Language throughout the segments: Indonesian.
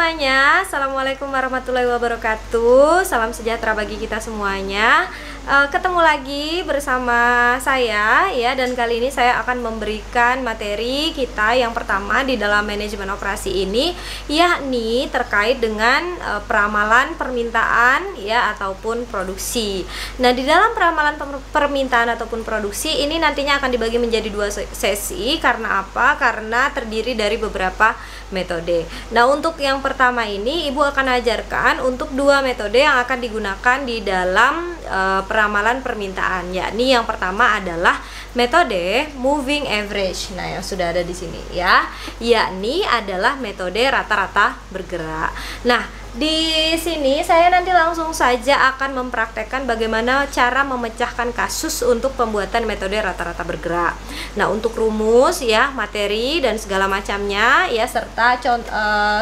semuanya, Assalamualaikum warahmatullahi wabarakatuh. Salam sejahtera bagi kita semuanya. Ketemu lagi bersama saya ya, dan kali ini saya akan memberikan materi kita yang pertama di dalam manajemen operasi ini, yakni terkait dengan peramalan permintaan ya ataupun produksi. Nah, di dalam peramalan permintaan ataupun produksi ini nantinya akan dibagi menjadi dua sesi. Karena apa? Karena terdiri dari beberapa metode. Nah, untuk yang pertama ini Ibu akan ajarkan untuk dua metode yang akan digunakan di dalam peramalan permintaan, yakni yang pertama adalah metode moving average. Nah, yang sudah ada di sini ya, yakni adalah metode rata-rata bergerak. Nah, di sini saya nanti langsung saja akan mempraktekkan bagaimana cara memecahkan kasus untuk pembuatan metode rata-rata bergerak. Nah, untuk rumus ya, materi dan segala macamnya ya, serta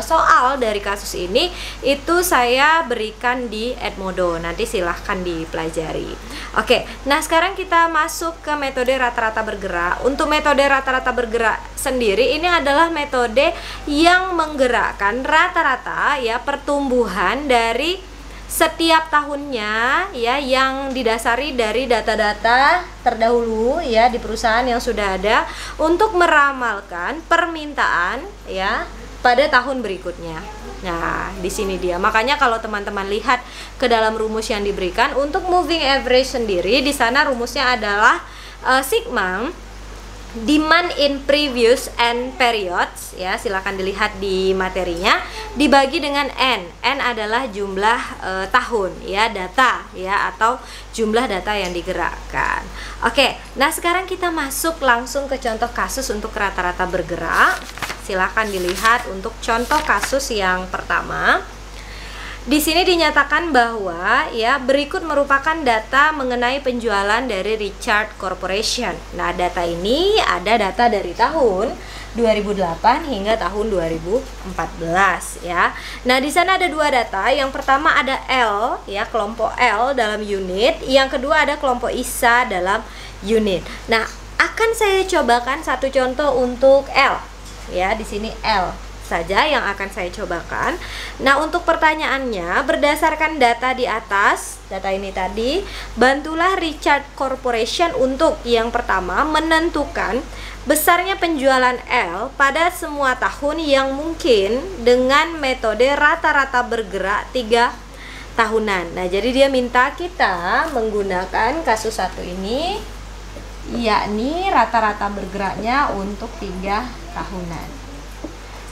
soal dari kasus ini itu saya berikan di Edmodo. Nanti silahkan dipelajari. Oke, nah sekarang kita masuk ke metode rata-rata bergerak. Untuk metode rata-rata bergerak sendiri ini adalah metode yang menggerakkan rata-rata ya pertumbuhan dari setiap tahunnya ya, yang didasari dari data-data terdahulu ya di perusahaan yang sudah ada untuk meramalkan permintaan ya pada tahun berikutnya. Nah, di sini dia. Makanya kalau teman-teman lihat ke dalam rumus yang diberikan untuk moving average sendiri, di sana rumusnya adalah sigma demand in previous and periods ya, silakan dilihat di materinya, dibagi dengan n adalah jumlah tahun ya, data ya, atau jumlah data yang digerakkan. Oke, nah sekarang kita masuk langsung ke contoh kasus untuk rata-rata bergerak. Silakan dilihat untuk contoh kasus yang pertama. Di sini dinyatakan bahwa ya berikut merupakan data mengenai penjualan dari Richard Corporation. Nah, data ini ada data dari tahun 2008 hingga tahun 2014 ya. Nah, di sana ada dua data. Yang pertama ada L ya, kelompok L dalam unit. Yang kedua ada kelompok ISA dalam unit. Nah, akan saya cobakan satu contoh untuk L ya. Di sini L saja yang akan saya cobakan. Nah, untuk pertanyaannya, berdasarkan data di atas, data ini tadi, bantulah Richard Corporation untuk yang pertama menentukan besarnya penjualan L pada semua tahun yang mungkin dengan metode rata-rata bergerak 3 tahunan. Nah, jadi dia minta kita menggunakan kasus satu ini, yakni rata-rata bergeraknya untuk 3 tahunan.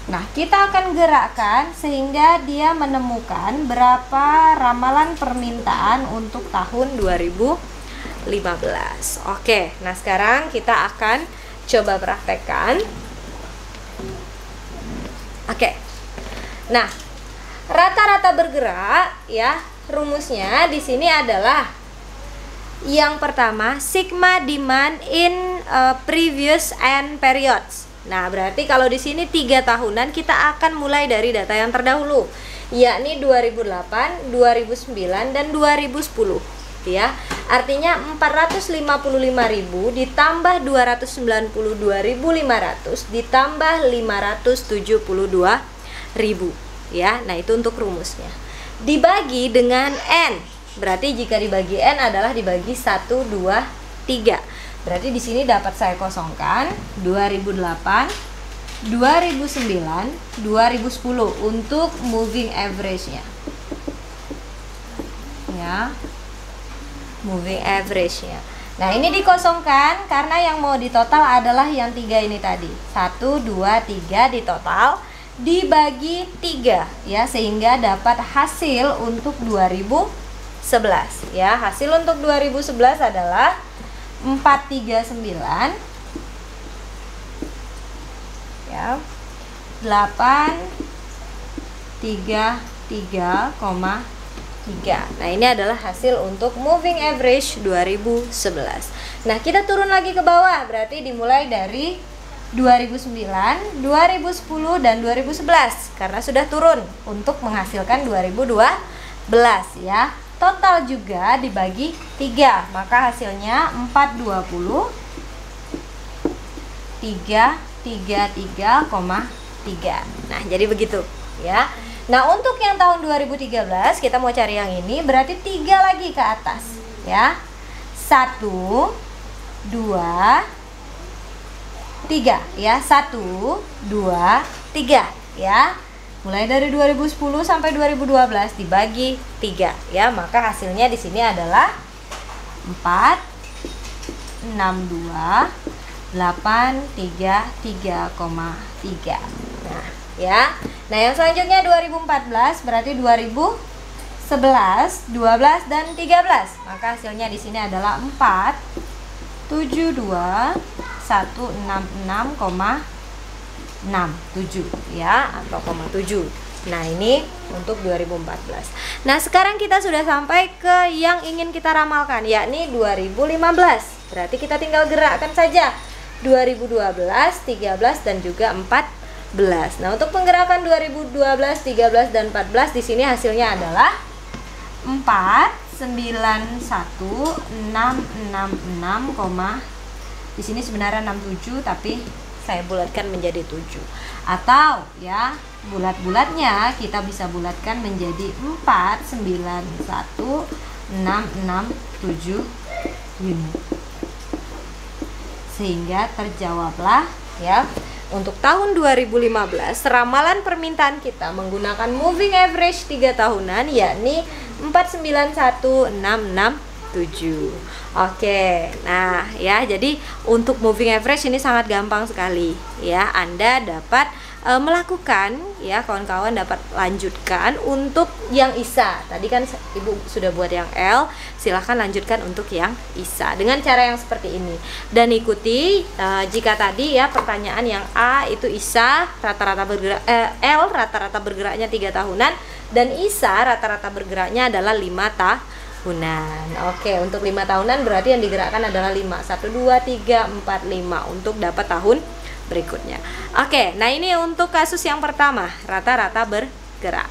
Nah, kita akan gerakkan sehingga dia menemukan berapa ramalan permintaan untuk tahun 2015. Oke, nah sekarang kita akan coba praktekkan. Oke. Nah, rata-rata bergerak ya, rumusnya di sini adalah yang pertama sigma demand in previous and periods. Nah, berarti kalau di sini 3 tahunan kita akan mulai dari data yang terdahulu, yakni 2008, 2009 dan 2010 ya. Artinya 455.000 ditambah 292.500 ditambah 572.000 ya. Nah, itu untuk rumusnya. Dibagi dengan n. Berarti jika dibagi n adalah dibagi 1 2 3. Berarti di sini dapat saya kosongkan 2008, 2009, 2010 untuk moving average-nya. Ya. Moving average-nya. Nah, ini dikosongkan karena yang mau ditotal adalah yang 3 ini tadi. 1 2 3 ditotal dibagi 3 ya, sehingga dapat hasil untuk 2011 ya. Hasil untuk 2011 adalah 439 ya, 833,3. Nah, ini adalah hasil untuk moving average 2011. Nah, kita turun lagi ke bawah, berarti dimulai dari 2009, 2010 dan 2011 karena sudah turun untuk menghasilkan 2012 ya. Total juga dibagi 3, maka hasilnya 420 333,3. Nah, jadi begitu ya. Nah, untuk yang tahun 2013 kita mau cari yang ini, berarti 3 lagi ke atas ya. 1 2 3 ya. 1 2 3 ya. Mulai dari 2010 sampai 2012 dibagi 3 ya, maka hasilnya di sini adalah 4 6 2 8 3 3,3. Nah, ya. Nah, yang selanjutnya 2014 berarti 2011, 12 dan 13. Maka hasilnya di sini adalah 4 7 2 1 6 6,67 ya, atau 0,7. Nah, ini untuk 2014. Nah, sekarang kita sudah sampai ke yang ingin kita ramalkan, yakni 2015. Berarti kita tinggal gerakkan saja 2012, 13 dan juga 14. Nah, untuk penggerakan 2012, 13 dan 14 di sini hasilnya adalah 4 9 1 6 6 6, di sini sebenarnya 67 tapi saya bulatkan menjadi 7. Atau ya, bulat-bulatnya kita bisa bulatkan menjadi 4 9 1 6 6 7 unit. Sehingga terjawablah ya, untuk tahun 2015 ramalan permintaan kita menggunakan moving average 3 tahunan, yakni 491667. Oke, nah ya, jadi untuk moving average ini sangat gampang sekali ya. Anda dapat melakukan ya, kawan-kawan dapat lanjutkan untuk yang ISA. Tadi kan Ibu sudah buat yang L, silahkan lanjutkan untuk yang ISA dengan cara yang seperti ini. Dan ikuti jika tadi ya pertanyaan yang A itu ISA rata-rata bergerak, L rata-rata bergeraknya 3 tahunan, dan ISA rata-rata bergeraknya adalah 5 tahunan. Oke, untuk 5 tahunan berarti yang digerakkan adalah 5 1 2 3 4 5 untuk dapat tahun berikutnya. Oke, nah ini untuk kasus yang pertama, rata-rata bergerak.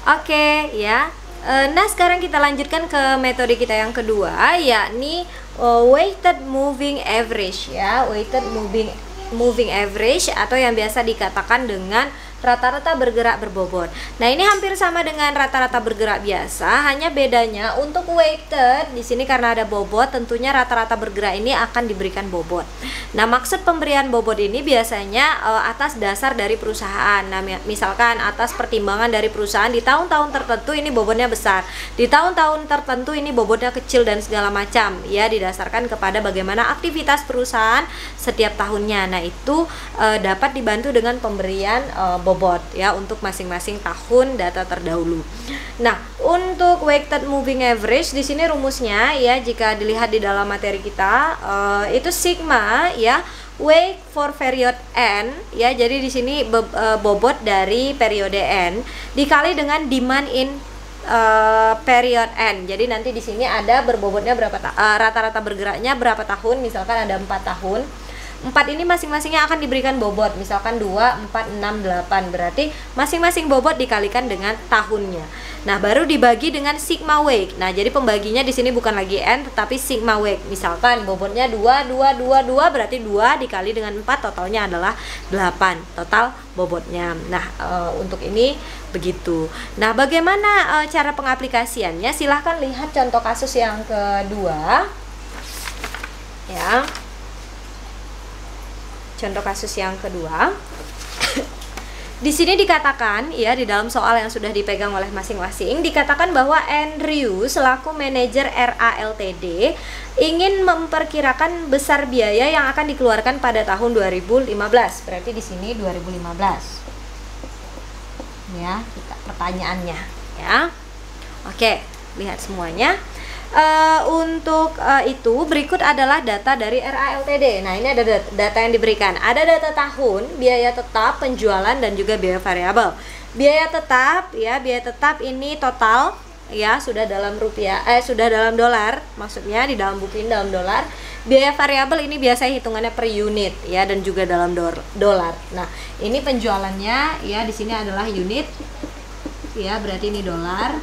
Oke, ya. Nah, sekarang kita lanjutkan ke metode kita yang kedua, yakni weighted moving average, ya. Weighted moving average, atau yang biasa dikatakan dengan rata-rata bergerak berbobot. Nah, ini hampir sama dengan rata-rata bergerak biasa, hanya bedanya untuk weighted di sini karena ada bobot, tentunya rata-rata bergerak ini akan diberikan bobot. Nah, maksud pemberian bobot ini biasanya atas dasar dari perusahaan. Nah, misalkan atas pertimbangan dari perusahaan, di tahun-tahun tertentu ini bobotnya besar, di tahun-tahun tertentu ini bobotnya kecil dan segala macam, ya, didasarkan kepada bagaimana aktivitas perusahaan setiap tahunnya. Nah, itu dapat dibantu dengan pemberian bobot, ya, untuk masing-masing tahun data terdahulu. Nah, untuk weighted moving average di sini rumusnya, ya, jika dilihat di dalam materi kita, itu sigma, ya, weight for period n, ya. Jadi di sini bobot dari periode n dikali dengan demand in period n. Jadi nanti di sini ada berbobotnya berapa, rata-rata bergeraknya berapa tahun, misalkan ada 4 tahun. 4 ini masing-masingnya akan diberikan bobot, misalkan 2, 4, 6, 8. Berarti masing-masing bobot dikalikan dengan tahunnya. Nah, baru dibagi dengan sigma weight. Nah, jadi pembaginya di sini bukan lagi n tetapi sigma weight. Misalkan bobotnya 2, 2, 2, 2, berarti 2 dikali dengan 4, totalnya adalah 8 total bobotnya. Nah, untuk ini begitu. Nah, bagaimana cara pengaplikasiannya? Silahkan lihat contoh kasus yang kedua, ya. Contoh kasus yang kedua. Di sini dikatakan, ya, di dalam soal yang sudah dipegang oleh masing-masing, dikatakan bahwa Andrew selaku manajer RA Ltd ingin memperkirakan besar biaya yang akan dikeluarkan pada tahun 2015. Berarti di sini 2015. Ya, pertanyaannya, ya. Oke, lihat semuanya. Untuk itu berikut adalah data dari RA Ltd. Nah, ini ada data yang diberikan. Ada data tahun, biaya tetap, penjualan, dan juga biaya variabel. Biaya tetap, ya, biaya tetap ini total, ya, sudah dalam rupiah, sudah dalam dolar, maksudnya di dalam buku ini dalam dolar. Biaya variabel ini biasanya hitungannya per unit, ya, dan juga dalam dolar. Nah, ini penjualannya, ya, di sini adalah unit, ya, berarti ini dolar,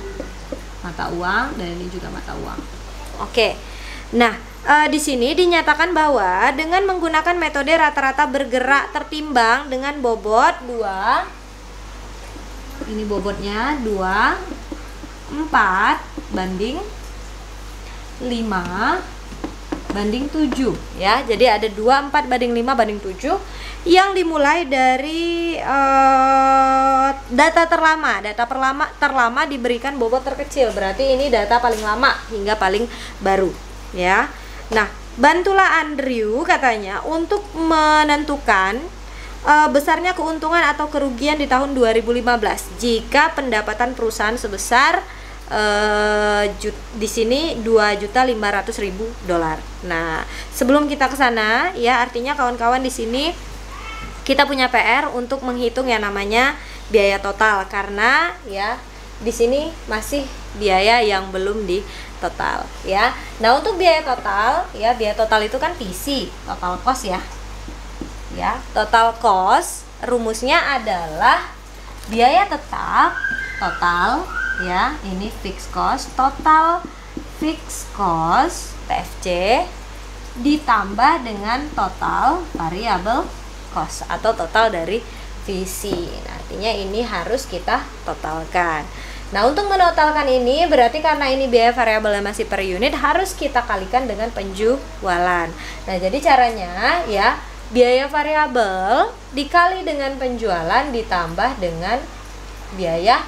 mata uang, dan ini juga mata uang. Oke. Nah, di sini dinyatakan bahwa dengan menggunakan metode rata-rata bergerak tertimbang dengan bobot 2, ini bobotnya 2, 4 banding 5 banding 7, ya. Jadi ada 2, 4 banding 5 banding 7 yang dimulai dari data terlama. Data terlama diberikan bobot terkecil, berarti ini data paling lama hingga paling baru, ya. Nah, bantulah Andrew, katanya, untuk menentukan besarnya keuntungan atau kerugian di tahun 2015 jika pendapatan perusahaan sebesar di sini $2.500.000. Nah, sebelum kita ke sana, ya, artinya kawan-kawan di sini kita punya PR untuk menghitung yang namanya biaya total, karena, ya, di sini masih biaya yang belum di total, ya. Nah, untuk biaya total, ya, biaya total itu kan TC, total cost, ya. Ya, total cost rumusnya adalah biaya tetap total, ya, ini fixed cost, total fixed cost TFC ditambah dengan total variable cost atau total dari VC. Nah, artinya ini harus kita totalkan. Nah, untuk menotalkan ini berarti karena ini biaya variabelnya masih per unit, harus kita kalikan dengan penjualan. Nah, jadi caranya, ya, biaya variabel dikali dengan penjualan ditambah dengan biaya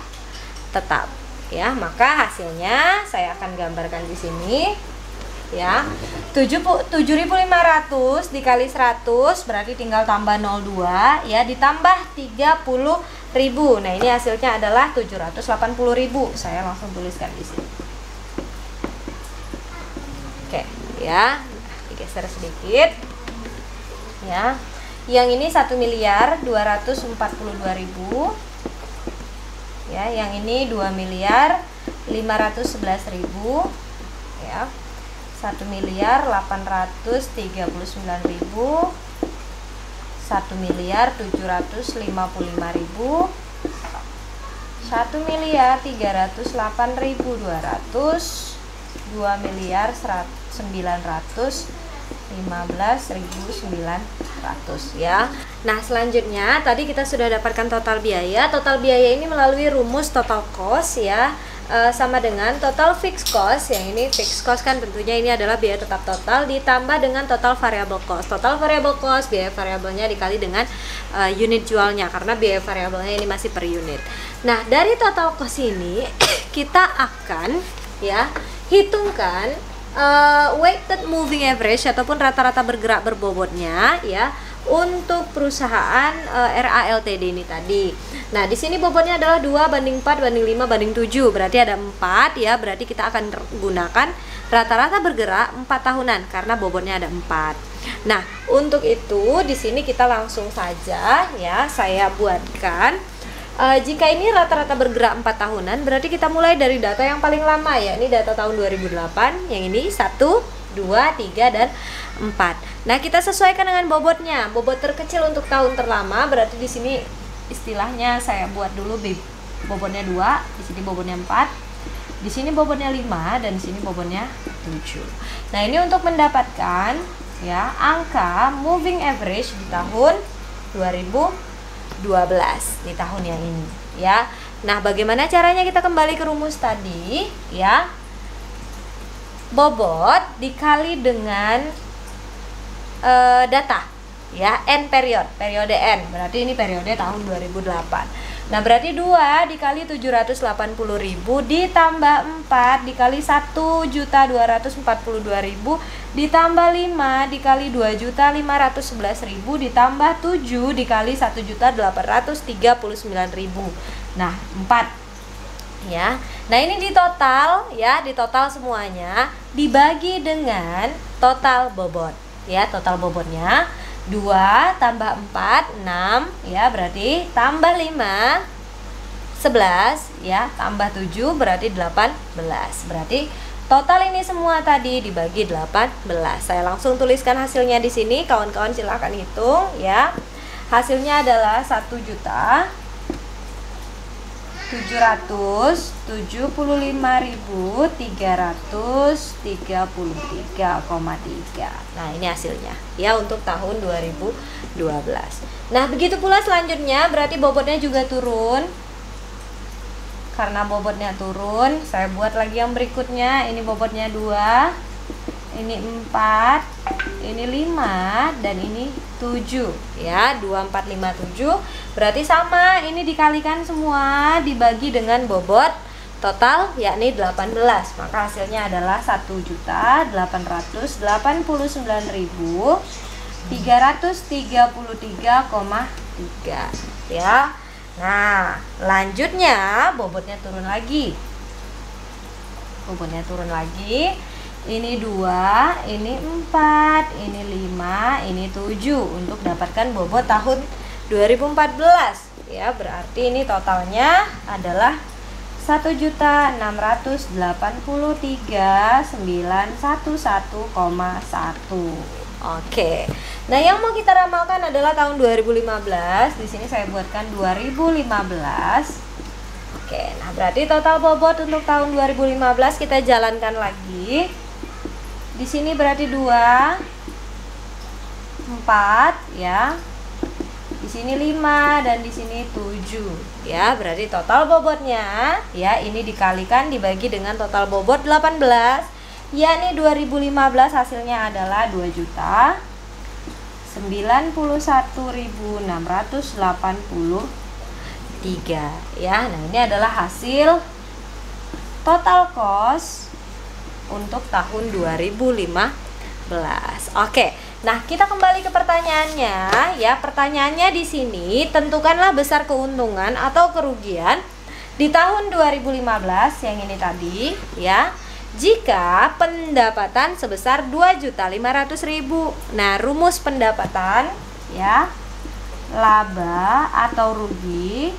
tetap, ya. Maka hasilnya saya akan gambarkan di sini, ya. 7.500 dikali 100 berarti tinggal tambah 02, ya, ditambah 30.000. Nah, ini hasilnya adalah 780.000. Saya langsung tuliskan di sini. Oke, ya. Digeser sedikit. Ya. Yang ini 1.242.000. Ya, yang ini 2.511.000, ya. 1.839.000, 1.755.000, 1.308.200, 2.915.900 ya. Nah, selanjutnya tadi kita sudah dapatkan total biaya. Total biaya ini melalui rumus total cost ya. Sama dengan total fixed cost. Yang ini fixed cost kan tentunya ini adalah biaya tetap total ditambah dengan total variable cost. Total variable cost, biaya variabelnya dikali dengan unit jualnya, karena biaya variabelnya ini masih per unit. Nah, dari total cost ini kita akan ya hitungkan weighted moving average ataupun rata-rata bergerak berbobotnya ya untuk perusahaan RA Ltd ini tadi. Nah, di sini bobotnya adalah 2:4:5:7. Berarti ada 4 ya. Berarti kita akan gunakan rata-rata bergerak 4 tahunan karena bobotnya ada 4. Nah, untuk itu di sini kita langsung saja ya saya buatkan. Jika ini rata-rata bergerak 4 tahunan, berarti kita mulai dari data yang paling lama ya. Ini data tahun 2008. Yang ini 1, 2, 3 dan 4. Nah, kita sesuaikan dengan bobotnya. Bobot terkecil untuk tahun terlama, berarti di sini istilahnya saya buat dulu bobotnya 2, di sini bobotnya 4, di sini bobotnya 5 dan di sini bobotnya 7. Nah, ini untuk mendapatkan ya angka moving average di tahun 2012 di tahun yang ini ya. Nah, bagaimana caranya? Kita kembali ke rumus tadi ya. Bobot dikali dengan data ya, N periode N, berarti ini periode tahun 2008. Nah, berarti 2 dikali 780.000 ditambah 4 dikali 1.242.000 ditambah 5 dikali 2.511.000 ditambah 7 dikali 1.839.000. Nah, 4 ya. Nah, ini di total ya, di total semuanya dibagi dengan total bobot ya. Total bobotnya 2 tambah 4 6 ya, berarti tambah 5 11 ya, tambah 7 berarti 18. Berarti total ini semua tadi dibagi 18. Saya langsung tuliskan hasilnya di sini. Kawan-kawan silahkan hitung ya. Hasilnya adalah 1.775.333,3. Nah, ini hasilnya ya untuk tahun 2012. Nah, begitu pula selanjutnya, berarti bobotnya juga turun. Karena bobotnya turun, saya buat lagi yang berikutnya. Ini bobotnya 2, ini 4, ini 5, dan ini 7 ya. 2, 4, 5, 7. Berarti sama, ini dikalikan semua dibagi dengan bobot total yakni 18. Maka hasilnya adalah 1.889.333,3 ya. Nah, lanjutnya bobotnya turun lagi. Bobotnya turun lagi. Ini 2, ini 4, ini 5, ini 7 untuk dapatkan bobot tahun 2014 ya. Berarti ini totalnya adalah 1.683.911,1. Oke. Nah, yang mau kita ramalkan adalah tahun 2015. Di sini saya buatkan 2015. Oke, nah berarti total bobot untuk tahun 2015 kita jalankan lagi. Di sini berarti 2, 4 ya. Di sini 5 dan di sini 7 ya. Berarti total bobotnya ya ini dikalikan dibagi dengan total bobot 18, yakni 2015 hasilnya adalah 2.091.683 ya. Nah, ini adalah hasil total cost untuk tahun 2015. Oke. Nah, kita kembali ke pertanyaannya ya. Pertanyaannya di sini, tentukanlah besar keuntungan atau kerugian di tahun 2015 yang ini tadi ya, jika pendapatan sebesar 2.500.000. Nah, rumus pendapatan ya, laba atau rugi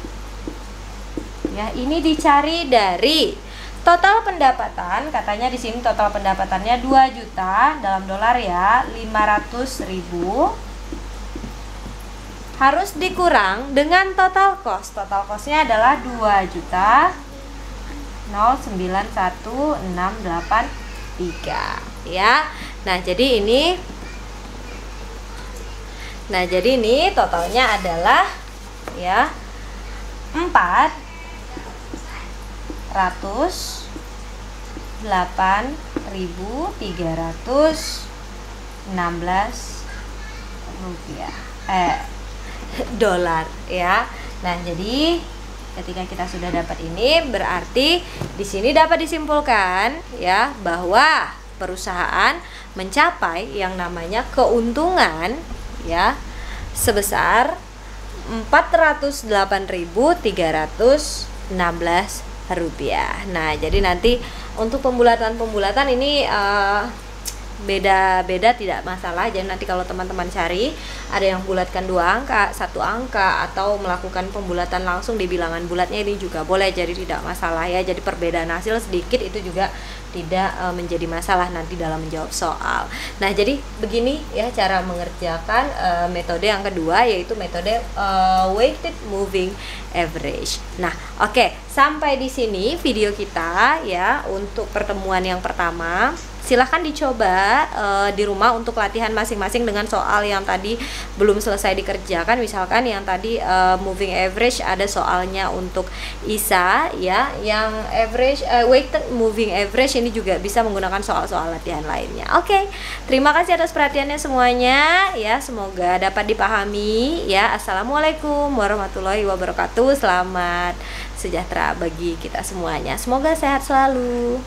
ya, ini dicari dari total pendapatan. Katanya di sini total pendapatannya 2 juta dalam dolar ya, 500.000 harus dikurang dengan total cost. Total costnya adalah 2.091.683 ya. Nah, jadi ini totalnya adalah ya 408.316 rupiah dolar ya. Nah, jadi ketika kita sudah dapat ini, berarti di sini dapat disimpulkan ya bahwa perusahaan mencapai yang namanya keuntungan ya sebesar 408.316 rupiah. Nah, jadi nanti untuk pembulatan ini beda-beda tidak masalah. Jadi nanti kalau teman-teman cari, ada yang bulatkan 2 angka, 1 angka, atau melakukan pembulatan langsung di bilangan bulatnya, ini juga boleh, jadi tidak masalah ya. Jadi perbedaan hasil sedikit itu juga tidak menjadi masalah nanti dalam menjawab soal. Nah, jadi begini ya cara mengerjakan metode yang kedua, yaitu metode weighted moving average. Nah, oke, sampai di sini video kita ya untuk pertemuan yang pertama. Silahkan dicoba di rumah untuk latihan masing-masing dengan soal yang tadi belum selesai dikerjakan. Misalkan yang tadi moving average ada soalnya untuk ISA ya, yang average weighted moving average ini juga bisa menggunakan soal-soal latihan lainnya. Oke, terima kasih atas perhatiannya semuanya ya, semoga dapat dipahami ya. Assalamualaikum warahmatullahi wabarakatuh. Selamat sejahtera bagi kita semuanya, semoga sehat selalu.